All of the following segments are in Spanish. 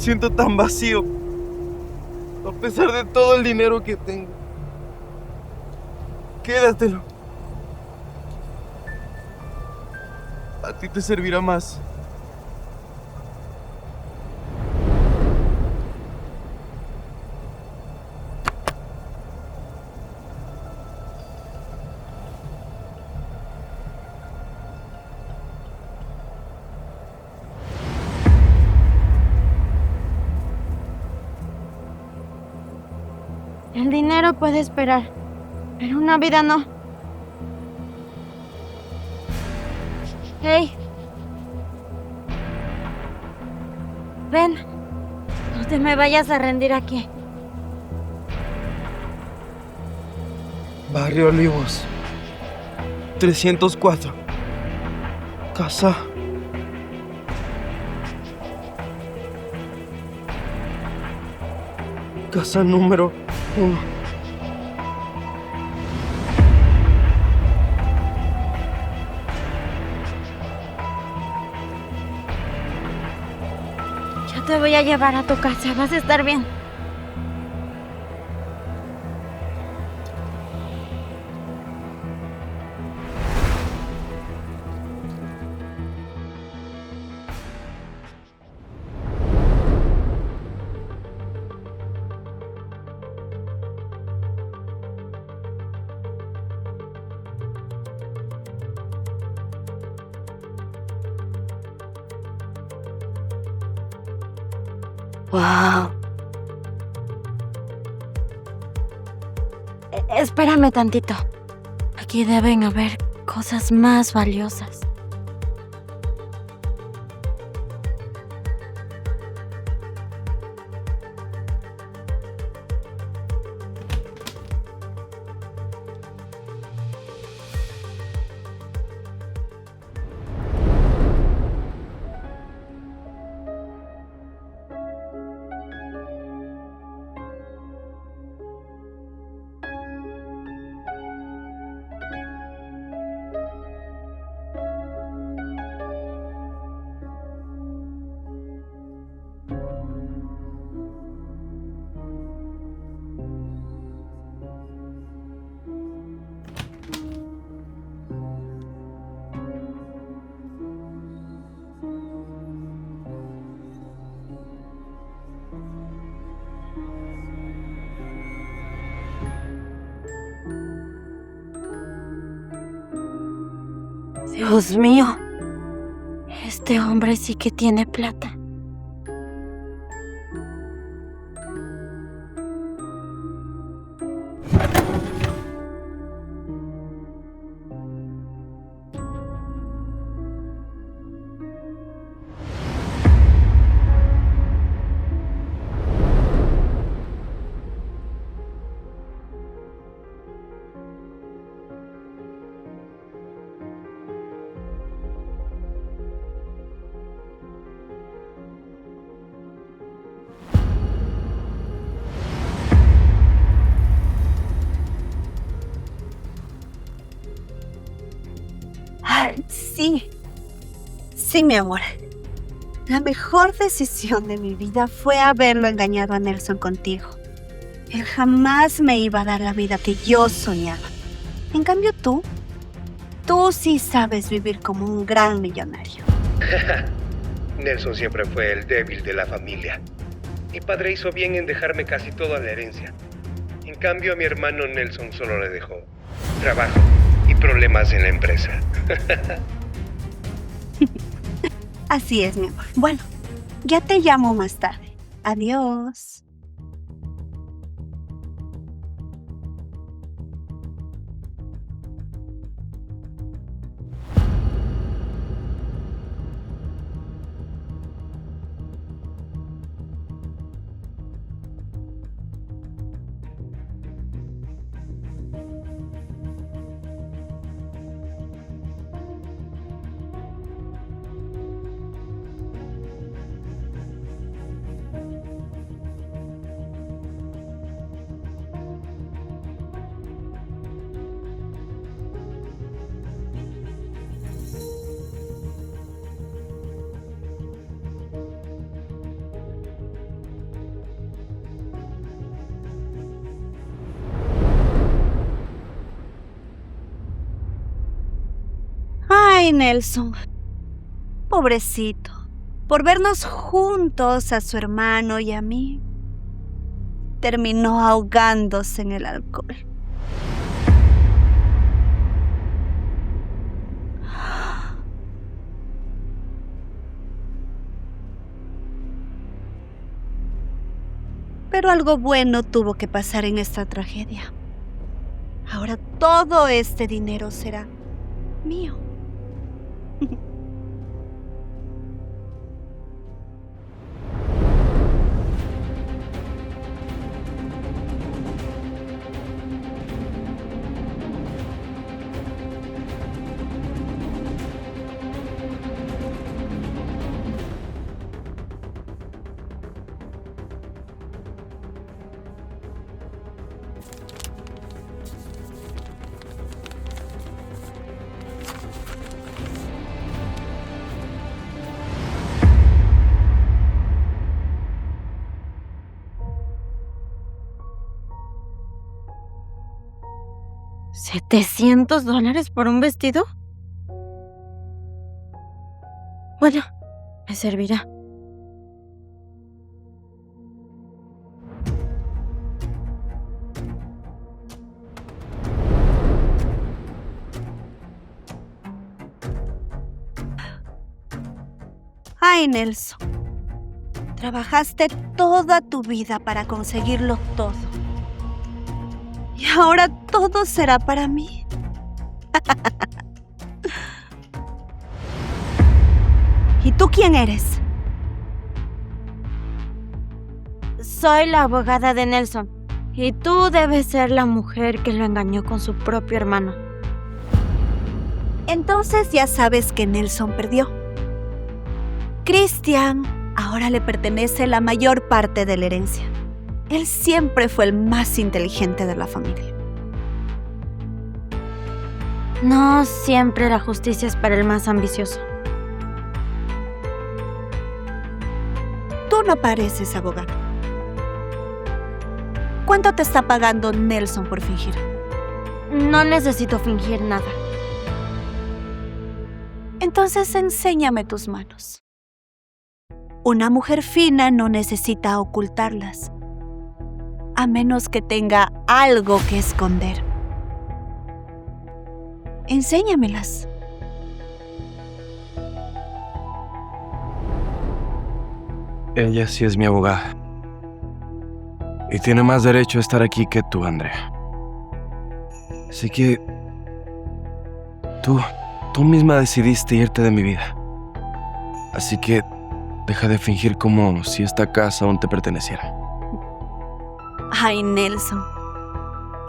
siento tan vacío, a pesar de todo el dinero que tengo. Quédatelo. A ti te servirá más. El dinero puede esperar, pero una vida no. ¡Hey! Ven, no te me vayas a rendir aquí. Barrio Olivos, 304. Casa. Casa número 1. Yo te voy a llevar a tu casa, vas a estar bien. ¡Wow! Espérame tantito. Aquí deben haber cosas más valiosas. Dios mío, este hombre sí que tiene plata. Sí, mi amor. La mejor decisión de mi vida fue haberlo engañado a Nelson contigo. Él jamás me iba a dar la vida que yo soñaba. En cambio tú sí sabes vivir como un gran millonario. Nelson siempre fue el débil de la familia. Mi padre hizo bien en dejarme casi toda la herencia. En cambio, a mi hermano Nelson solo le dejó trabajo y problemas en la empresa. Así es, mi amor. Bueno, ya te llamo más tarde. Adiós. Ay, Nelson. Pobrecito. Por vernos juntos a su hermano y a mí, terminó ahogándose en el alcohol. Pero algo bueno tuvo que pasar en esta tragedia. Ahora todo este dinero será mío. $700 por un vestido. Bueno, me servirá. Ay, Nelson. Trabajaste toda tu vida para conseguirlo todo. Y ahora todo será para mí. ¿Y tú quién eres? Soy la abogada de Nelson. Y tú debes ser la mujer que lo engañó con su propio hermano. Entonces ya sabes que Nelson perdió. Christian ahora le pertenece la mayor parte de la herencia. Él siempre fue el más inteligente de la familia. No siempre la justicia es para el más ambicioso. Tú no pareces abogado. ¿Cuánto te está pagando Nelson por fingir? No necesito fingir nada. Entonces enséñame tus manos. Una mujer fina no necesita ocultarlas, a menos que tenga algo que esconder. Enséñamelas. Ella sí es mi abogada. Y tiene más derecho a estar aquí que tú, Andrea. Así que tú misma decidiste irte de mi vida. Así que deja de fingir como si esta casa aún te perteneciera. Ay, Nelson.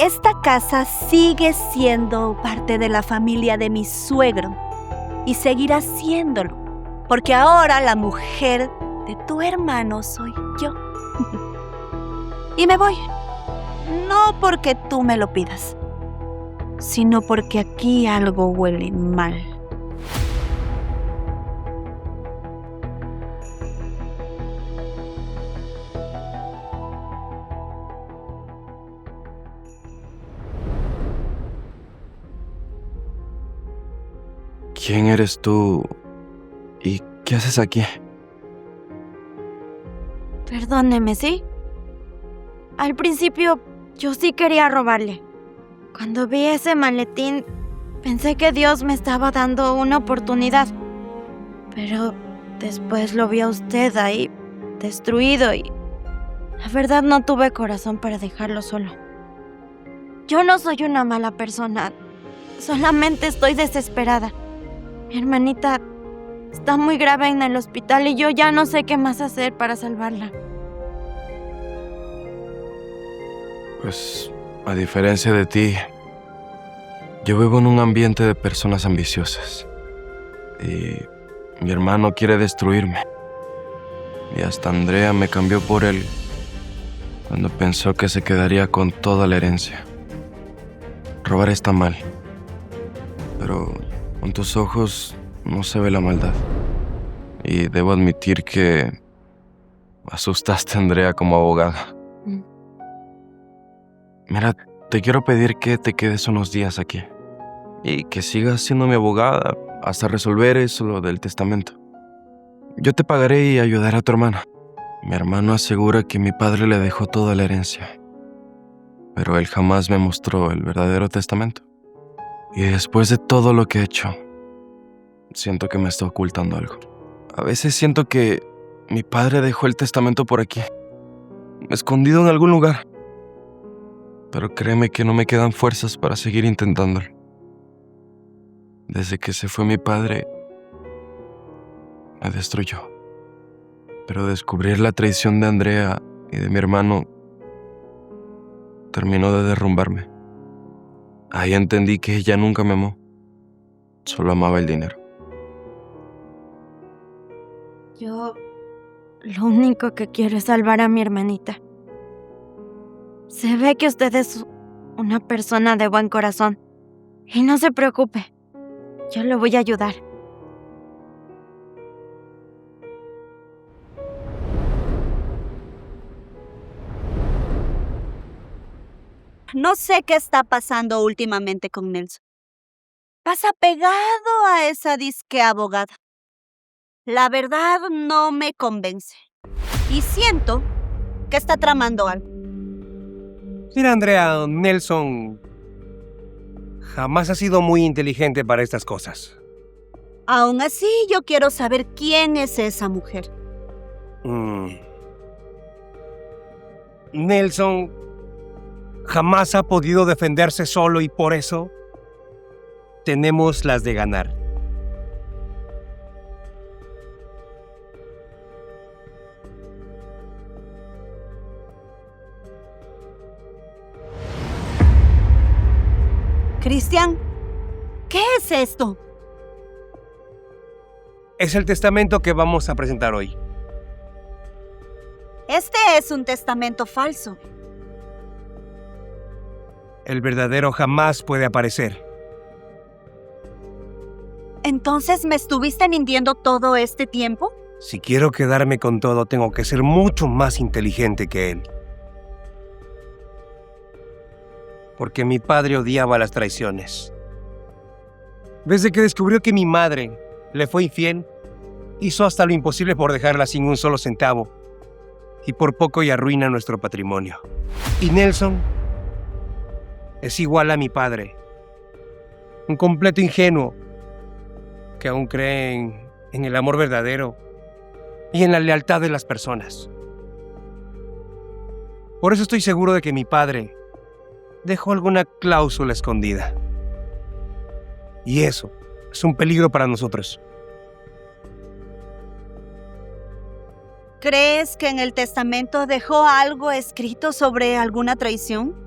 Esta casa sigue siendo parte de la familia de mi suegro y seguirá siéndolo, porque ahora la mujer de tu hermano soy yo. Y me voy, no porque tú me lo pidas, sino porque aquí algo huele mal. ¿Quién eres tú? ¿Y qué haces aquí? Perdóneme, ¿sí? Al principio, yo sí quería robarle. Cuando vi ese maletín, pensé que Dios me estaba dando una oportunidad. Pero después lo vi a usted ahí, destruido, y la verdad no tuve corazón para dejarlo solo. Yo no soy una mala persona, solamente estoy desesperada. Mi hermanita está muy grave en el hospital y yo ya no sé qué más hacer para salvarla. Pues, a diferencia de ti, yo vivo en un ambiente de personas ambiciosas. Y mi hermano quiere destruirme. Y hasta Andrea me cambió por él cuando pensó que se quedaría con toda la herencia. Robar está mal, pero con tus ojos no se ve la maldad. Y debo admitir que asustaste a Andrea como abogada. Mira, te quiero pedir que te quedes unos días aquí y que sigas siendo mi abogada hasta resolver eso lo del testamento. Yo te pagaré y ayudaré a tu hermana. Mi hermano asegura que mi padre le dejó toda la herencia, pero él jamás me mostró el verdadero testamento. Y después de todo lo que he hecho, siento que me está ocultando algo. A veces siento que mi padre dejó el testamento por aquí, escondido en algún lugar. Pero créeme que no me quedan fuerzas para seguir intentándolo. Desde que se fue mi padre, me destruyó. Pero descubrir la traición de Andrea y de mi hermano terminó de derrumbarme. Ahí entendí que ella nunca me amó, solo amaba el dinero. Yo lo único que quiero es salvar a mi hermanita. Se ve que usted es una persona de buen corazón. Y no se preocupe, yo lo voy a ayudar. No sé qué está pasando últimamente con Nelson. Pasa pegado a esa disque abogada. La verdad no me convence. Y siento que está tramando algo. Mira, Andrea, Nelson jamás ha sido muy inteligente para estas cosas. Aún así, yo quiero saber quién es esa mujer. Nelson jamás ha podido defenderse solo y por eso tenemos las de ganar. Cristian, ¿qué es esto? Es el testamento que vamos a presentar hoy. Este es un testamento falso. El verdadero jamás puede aparecer. ¿Entonces me estuviste mintiendo todo este tiempo? Si quiero quedarme con todo, tengo que ser mucho más inteligente que él. Porque mi padre odiaba las traiciones. Desde que descubrió que mi madre le fue infiel, hizo hasta lo imposible por dejarla sin un solo centavo. Y por poco y arruina nuestro patrimonio. Y Nelson es igual a mi padre. Un completo ingenuo que aún cree en el amor verdadero y en la lealtad de las personas. Por eso estoy seguro de que mi padre dejó alguna cláusula escondida. Y eso es un peligro para nosotros. ¿Crees que en el testamento dejó algo escrito sobre alguna traición?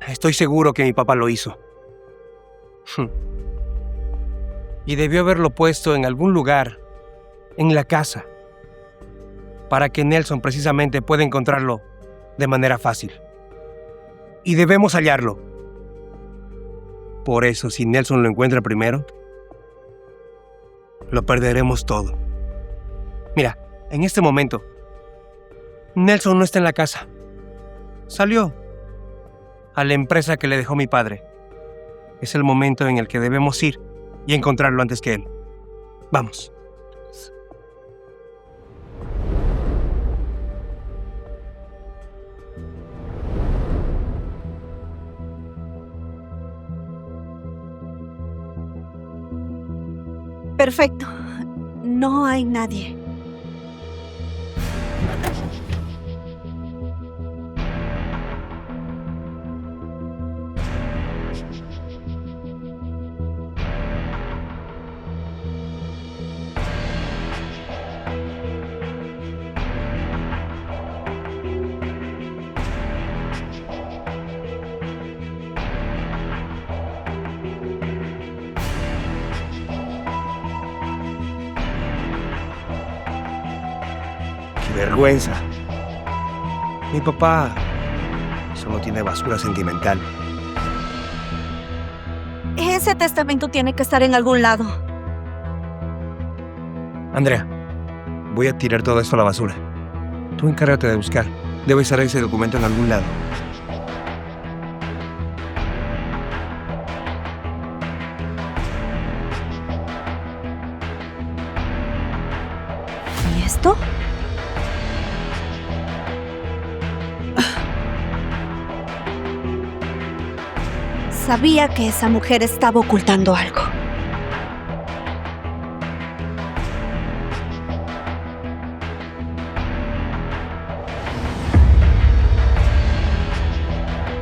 Estoy seguro que mi papá lo hizo. Y debió haberlo puesto en algún lugar, en la casa, para que Nelson precisamente pueda encontrarlo de manera fácil. Y debemos hallarlo. Por eso, si Nelson lo encuentra primero, lo perderemos todo. Mira, en este momento, Nelson no está en la casa. Salió a la empresa que le dejó mi padre. Es el momento en el que debemos ir y encontrarlo antes que él. Vamos. Perfecto. No hay nadie. Vergüenza. Mi papá solo tiene basura sentimental. Ese testamento tiene que estar en algún lado. Andrea, voy a tirar todo esto a la basura. Tú encárgate de buscar. Debe estar ese documento en algún lado. Sabía que esa mujer estaba ocultando algo.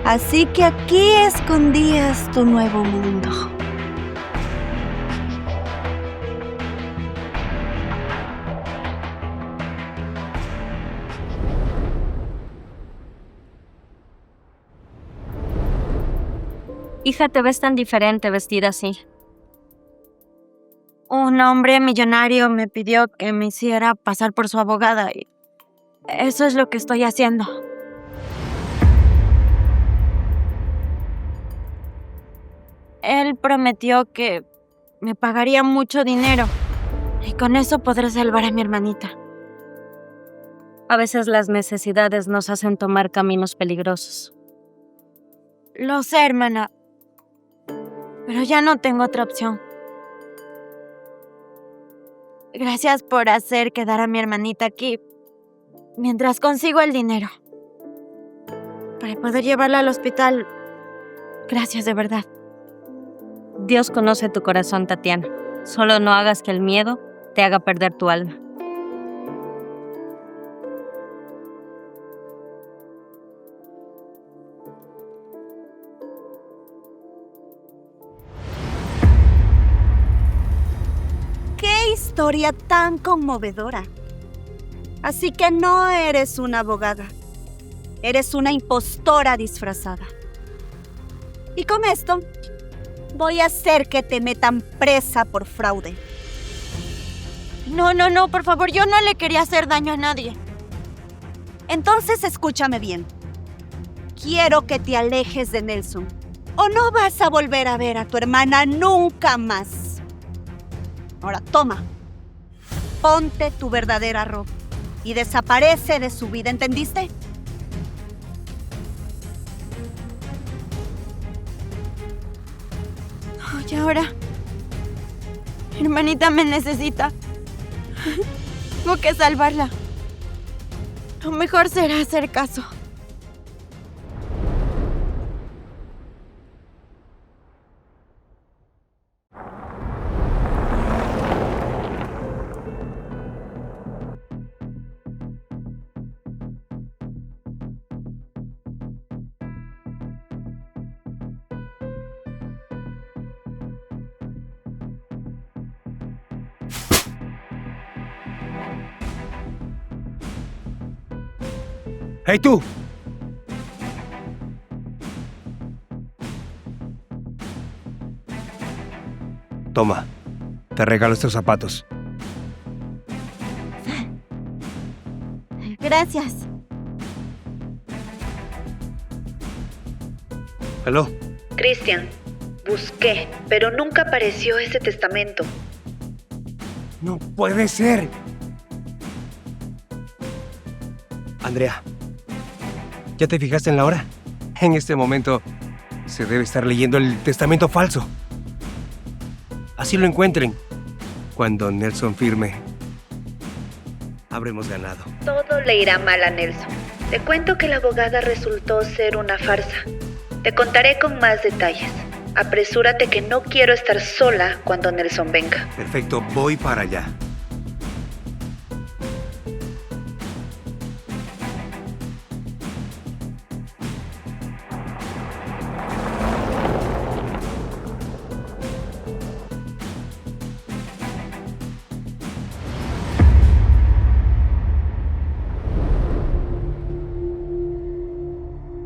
Así que aquí escondías tu nuevo mundo. Hija, te ves tan diferente vestida así. Un hombre millonario me pidió que me hiciera pasar por su abogada y eso es lo que estoy haciendo. Él prometió que me pagaría mucho dinero y con eso podré salvar a mi hermanita. A veces las necesidades nos hacen tomar caminos peligrosos. Lo sé, hermana, pero ya no tengo otra opción. Gracias por hacer quedar a mi hermanita aquí mientras consigo el dinero para poder llevarla al hospital. Gracias, de verdad. Dios conoce tu corazón, Tatiana. Solo no hagas que el miedo te haga perder tu alma. ¡Qué historia tan conmovedora! Así que no eres una abogada. Eres una impostora disfrazada. Y con esto, voy a hacer que te metan presa por fraude. No, por favor, yo no le quería hacer daño a nadie. Entonces escúchame bien. Quiero que te alejes de Nelson, o no vas a volver a ver a tu hermana nunca más. Ahora toma, ponte tu verdadera ropa y desaparece de su vida, ¿entendiste? Y ahora, mi hermanita me necesita. Tengo que salvarla. Lo mejor será hacer caso. ¡Hey, tú! Toma, te regalo estos zapatos. Gracias. ¿Aló? Christian, busqué, pero nunca apareció ese testamento. ¡No puede ser! Andrea, ¿ya te fijaste en la hora? En este momento se debe estar leyendo el testamento falso. Así lo encuentren. Cuando Nelson firme, habremos ganado. Todo le irá mal a Nelson. Te cuento que la abogada resultó ser una farsa. Te contaré con más detalles. Apresúrate que no quiero estar sola cuando Nelson venga. Perfecto, voy para allá.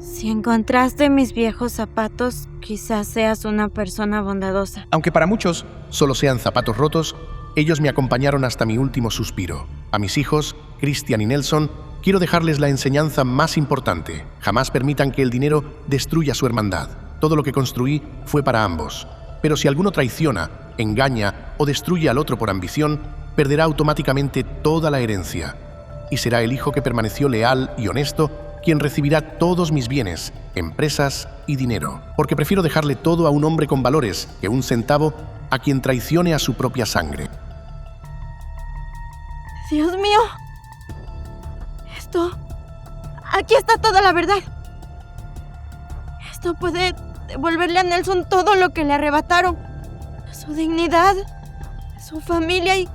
Si encontraste mis viejos zapatos, quizás seas una persona bondadosa. Aunque para muchos solo sean zapatos rotos, ellos me acompañaron hasta mi último suspiro. A mis hijos, Christian y Nelson, quiero dejarles la enseñanza más importante. Jamás permitan que el dinero destruya su hermandad. Todo lo que construí fue para ambos. Pero si alguno traiciona, engaña o destruye al otro por ambición, perderá automáticamente toda la herencia. Y será el hijo que permaneció leal y honesto quien recibirá todos mis bienes, empresas y dinero, porque prefiero dejarle todo a un hombre con valores que un centavo a quien traicione a su propia sangre. Dios mío. Aquí está toda la verdad. Esto puede devolverle a Nelson todo lo que le arrebataron. Su dignidad, su familia y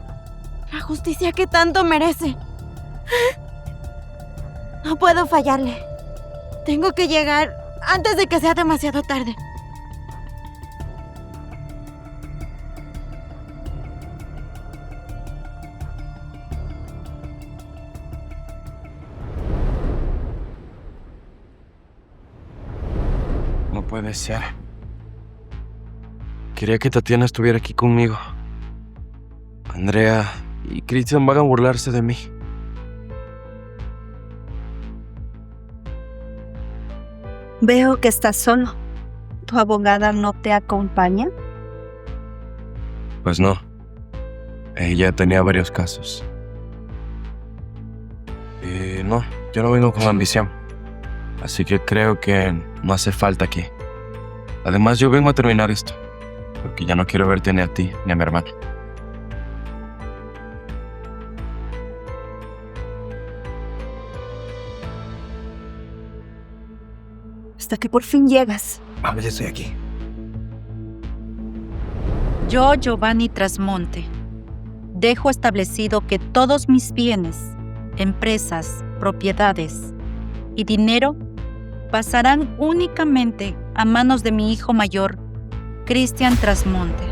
la justicia que tanto merece. No puedo fallarle. Tengo que llegar antes de que sea demasiado tarde. No puede ser. Quería que Tatiana estuviera aquí conmigo. Andrea y Christian van a burlarse de mí. Veo que estás solo. ¿Tu abogada no te acompaña? Pues no. Ella tenía varios casos. No, yo no vengo con ambición. Así que creo que no hace falta aquí. Además, yo vengo a terminar esto. Porque ya no quiero verte ni a ti ni a mi hermano. Hasta que por fin llegas. A ver, estoy aquí. Yo, Giovanni Trasmonte, dejo establecido que todos mis bienes, empresas, propiedades y dinero pasarán únicamente a manos de mi hijo mayor, Christian Trasmonte.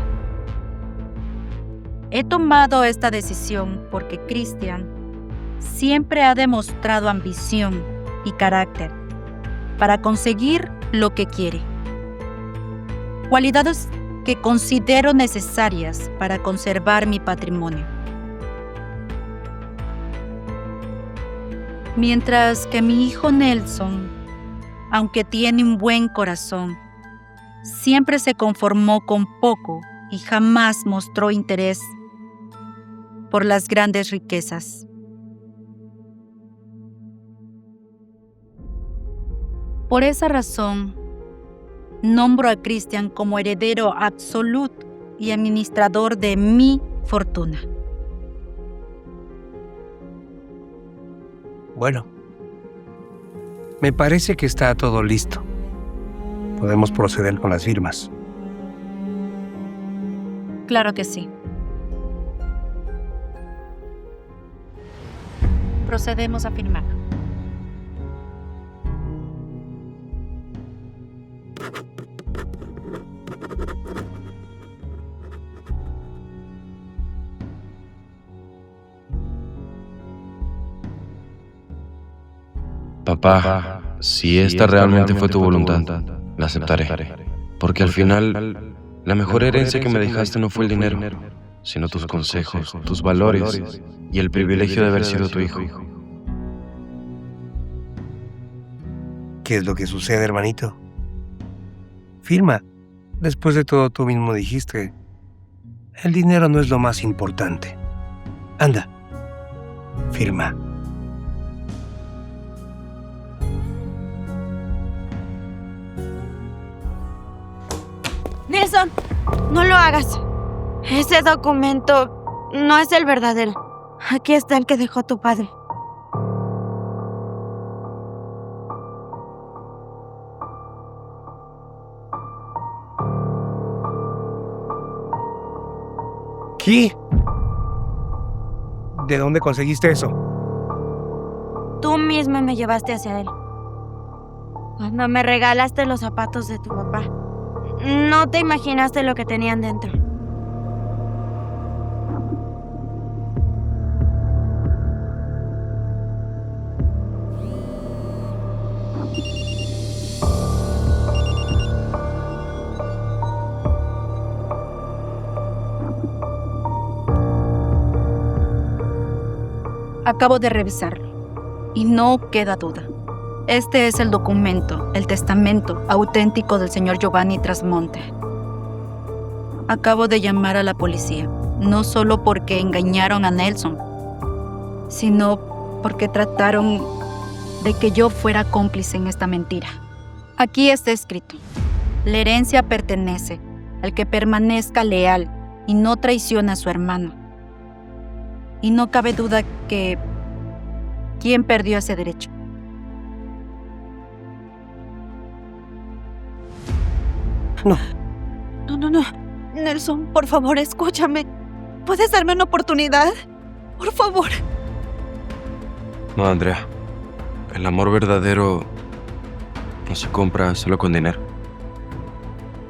He tomado esta decisión porque Christian siempre ha demostrado ambición y carácter para conseguir lo que quiere. Cualidades que considero necesarias para conservar mi patrimonio. Mientras que mi hijo Nelson, aunque tiene un buen corazón, siempre se conformó con poco y jamás mostró interés por las grandes riquezas. Por esa razón, nombro a Christian como heredero absoluto y administrador de mi fortuna. Bueno, me parece que está todo listo. Podemos proceder con las firmas. Claro que sí. Procedemos a firmar. Papá, si esta realmente fue tu voluntad, la aceptaré. Porque al final, la mejor herencia que me dejaste no fue el dinero, sino tus consejos, tus valores y el privilegio de haber sido tu hijo. ¿Qué es lo que sucede, hermanito? Firma. Después de todo, tú mismo dijiste, el dinero no es lo más importante. Anda, firma. Nelson, no lo hagas. Ese documento no es el verdadero. Aquí está el que dejó tu padre. ¿Qué? ¿De dónde conseguiste eso? Tú mismo me llevaste hacia él. Cuando me regalaste los zapatos de tu papá. No te imaginaste lo que tenían dentro. Acabo de revisarlo y no queda duda. Este es el documento, el testamento auténtico del señor Giovanni Trasmonte. Acabo de llamar a la policía, no solo porque engañaron a Nelson, sino porque trataron de que yo fuera cómplice en esta mentira. Aquí está escrito: la herencia pertenece al que permanezca leal y no traiciona a su hermano. Y no cabe duda que ¿quién perdió ese derecho? No. No. Nelson, por favor, escúchame. ¿Puedes darme una oportunidad? Por favor. No, Andrea. El amor verdadero no se compra solo con dinero.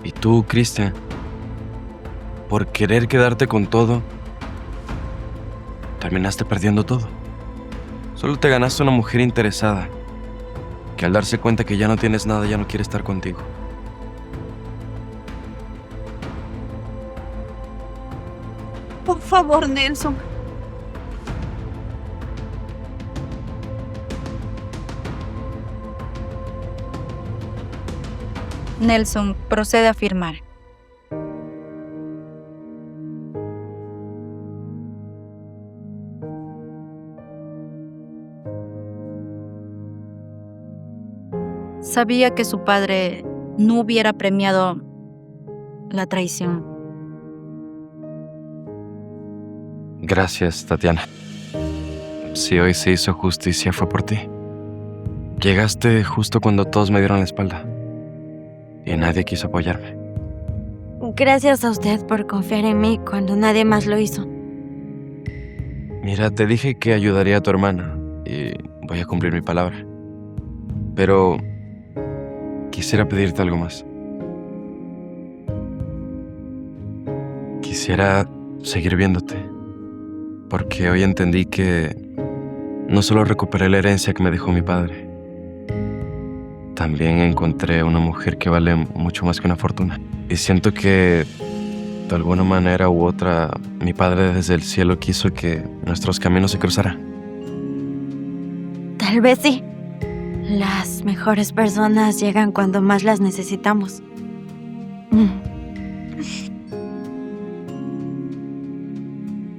Y tú, Cristian, por querer quedarte con todo, terminaste perdiendo todo. Solo te ganaste una mujer interesada, que al darse cuenta que ya no tienes nada, ya no quiere estar contigo. Por favor, Nelson. Nelson procede a firmar. Sabía que su padre no hubiera premiado la traición. Gracias, Tatiana. Si hoy se hizo justicia fue por ti. Llegaste justo cuando todos me dieron la espalda y nadie quiso apoyarme. Gracias a usted por confiar en mí cuando nadie más lo hizo. Mira, te dije que ayudaría a tu hermana y voy a cumplir mi palabra. Pero quisiera pedirte algo más. Quisiera seguir viéndote, porque hoy entendí que no solo recuperé la herencia que me dejó mi padre, también encontré una mujer que vale mucho más que una fortuna. Y siento que de alguna manera u otra mi padre desde el cielo quiso que nuestros caminos se cruzaran. Tal vez sí. Las mejores personas llegan cuando más las necesitamos.